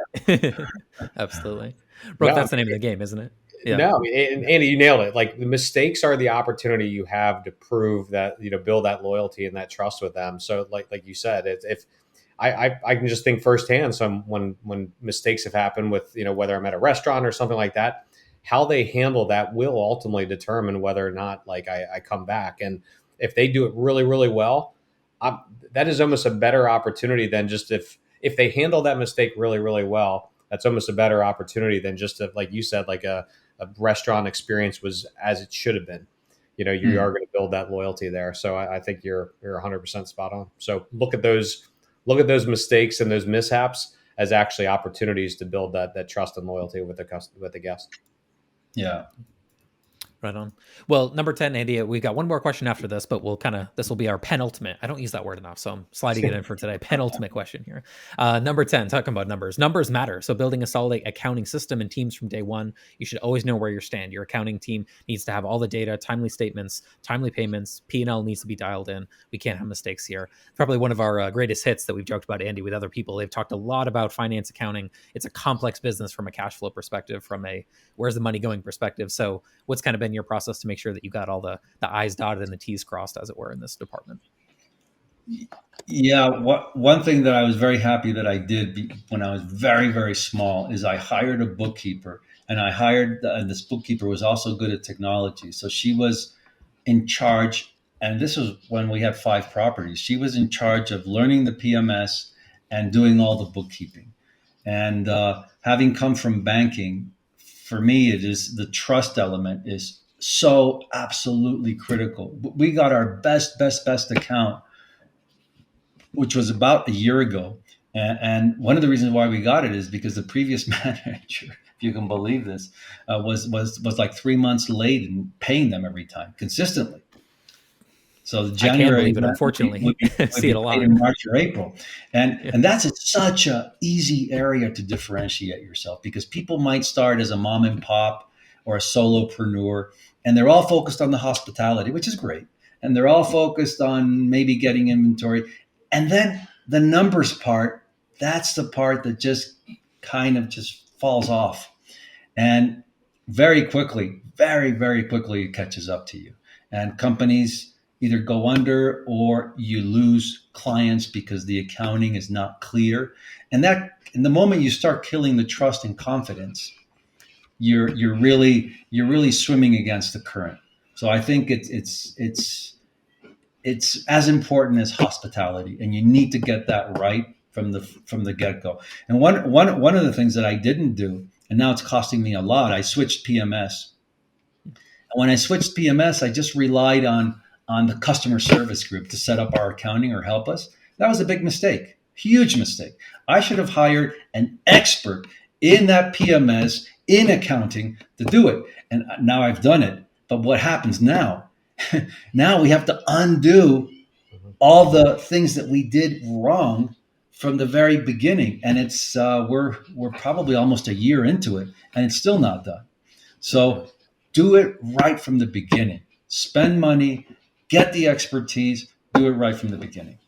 Absolutely. Brooke, No, that's the name of the game, isn't it? Yeah. no, I mean, and Andy, you nailed it. Like, the mistakes are the opportunity you have to prove that, build that loyalty and that trust with them. So like you said, if I can just think firsthand, when mistakes have happened with, whether I'm at a restaurant or something like that, how they handle that will ultimately determine whether or not, like, I come back. And if they do it really, really well, that is almost a better opportunity than just if they handle that mistake really, really well. That's almost a better opportunity than just like you said, like a restaurant experience was as it should have been. You are going to build that loyalty there. So I think you're 100% spot on. So look at those mistakes and those mishaps as actually opportunities to build that trust and loyalty with the guest. Yeah. Right on. Well, number 10, Andy, we got one more question after this, but this will be our penultimate. I don't use that word enough, so I'm sliding it in for today. Penultimate question here. Number 10, talking about numbers. Numbers matter. So building a solid accounting system and teams from day one, you should always know where you stand. Your accounting team needs to have all the data, timely statements, timely payments, P&L needs to be dialed in. We can't have mistakes here. Probably one of our greatest hits that we've joked about, Andy, with other people. They've talked a lot about finance accounting. It's a complex business from a cash flow perspective, from a where's the money going perspective. So what's kind of been your process to make sure that you got all the I's dotted and the T's crossed, as it were, in this department? Yeah, one thing that I was very happy that I did when I was very, very small is I hired a bookkeeper, and this bookkeeper was also good at technology. So she was in charge, and this was when we had 5 properties. She was in charge of learning the PMS and doing all the bookkeeping. And having come from banking, for me, it is the trust element is so absolutely critical. We got our best account, which was about a year ago. And one of the reasons why we got it is because the previous manager, if you can believe this, was like 3 months late in paying them every time consistently. So the January, I can't believe it, unfortunately. would be See it a lot in March or April, and that's such a easy area to differentiate yourself, because people might start as a mom and pop or a solopreneur, and they're all focused on the hospitality, which is great, and they're all focused on maybe getting inventory, and then the numbers part, that's the part that just kind of just falls off, and very quickly, very quickly, it catches up to you, and companies either go under or you lose clients because the accounting is not clear. And that, in the moment you start killing the trust and confidence, you're really swimming against the current. So I think it's as important as hospitality, and you need to get that right from the get-go. And one of the things that I didn't do, and now it's costing me a lot, I switched PMS. And when I switched PMS, I just relied on the customer service group to set up our accounting or help us. That was a big mistake, huge mistake. I should have hired an expert in that PMS, in accounting, to do it. And now I've done it. But what happens now? Now we have to undo all the things that we did wrong from the very beginning. And it's we're probably almost a year into it, and it's still not done. So do it right from the beginning. Spend money, get the expertise, do it right from the beginning.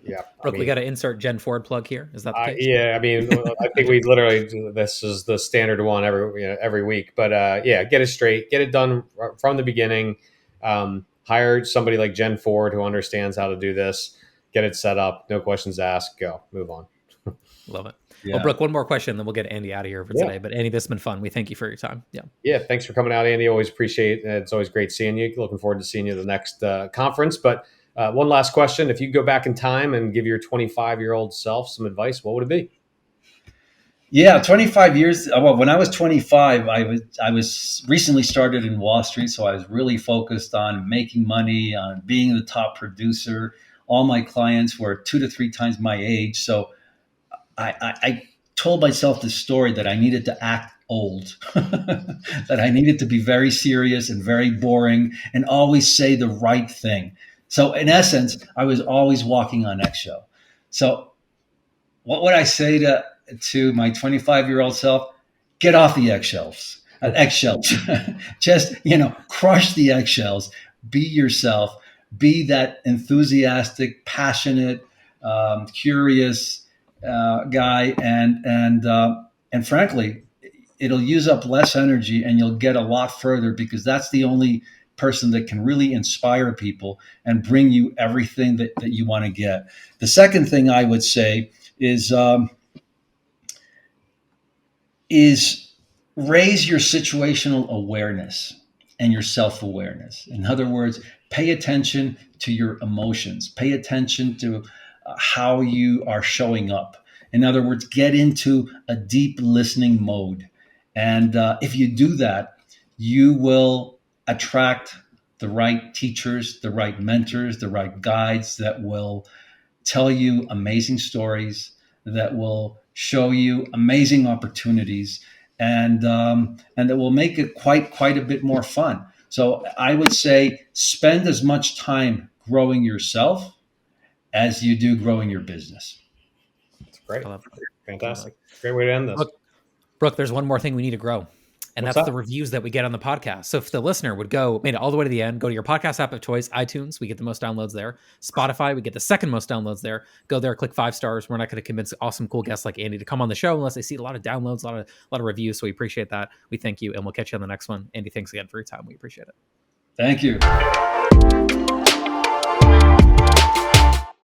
Yeah. Brooke, we got to insert Jen Ford plug here. Is that the case? Yeah. I mean, I think we literally, this is the standard one every week, but yeah, get it straight, get it done from the beginning. Hire somebody like Jen Ford who understands how to do this, get it set up. No questions asked, go, move on. Love it. Well, Brooke, one more question, then we'll get Andy out of here for today. But Andy, this has been fun. We thank you for your time. Yeah. Yeah. Thanks for coming out, Andy. Always appreciate it. It's always great seeing you. Looking forward to seeing you at the next conference. But one last question. If you go back in time and give your 25-year-old self some advice, what would it be? Yeah, 25 years. Well, when I was 25, I was recently started in Wall Street, so I was really focused on making money, on being the top producer. All my clients were 2 to 3 times my age, so I told myself this story that I needed to act old, that I needed to be very serious and very boring and always say the right thing. So in essence, I was always walking on eggshell. So what would I say to my 25-year-old self? Get off the eggshells. Just, crush the eggshells. Be yourself. Be that enthusiastic, passionate, curious guy, and frankly, it'll use up less energy, and you'll get a lot further, because that's the only person that can really inspire people and bring you everything that you want to get. The second thing I would say is raise your situational awareness and your self-awareness. In other words, pay attention to your emotions. Pay attention to how you are showing up. In other words, get into a deep listening mode. And if you do that, you will attract the right teachers, the right mentors, the right guides that will tell you amazing stories, that will show you amazing opportunities, and that will make it quite a bit more fun. So I would say spend as much time growing yourself as you do growing your business. That's great. Fantastic. Great way to end this. Brooke, there's one more thing we need to grow. And that's the reviews that we get on the podcast. So if the listener would made it all the way to the end, go to your podcast app of choice, iTunes, we get the most downloads there. Spotify, we get the second most downloads there. Go there, click 5 stars. We're not going to convince awesome, cool guests like Andy to come on the show unless they see a lot of downloads, a lot of reviews. So we appreciate that. We thank you, and we'll catch you on the next one. Andy, thanks again for your time. We appreciate it. Thank you.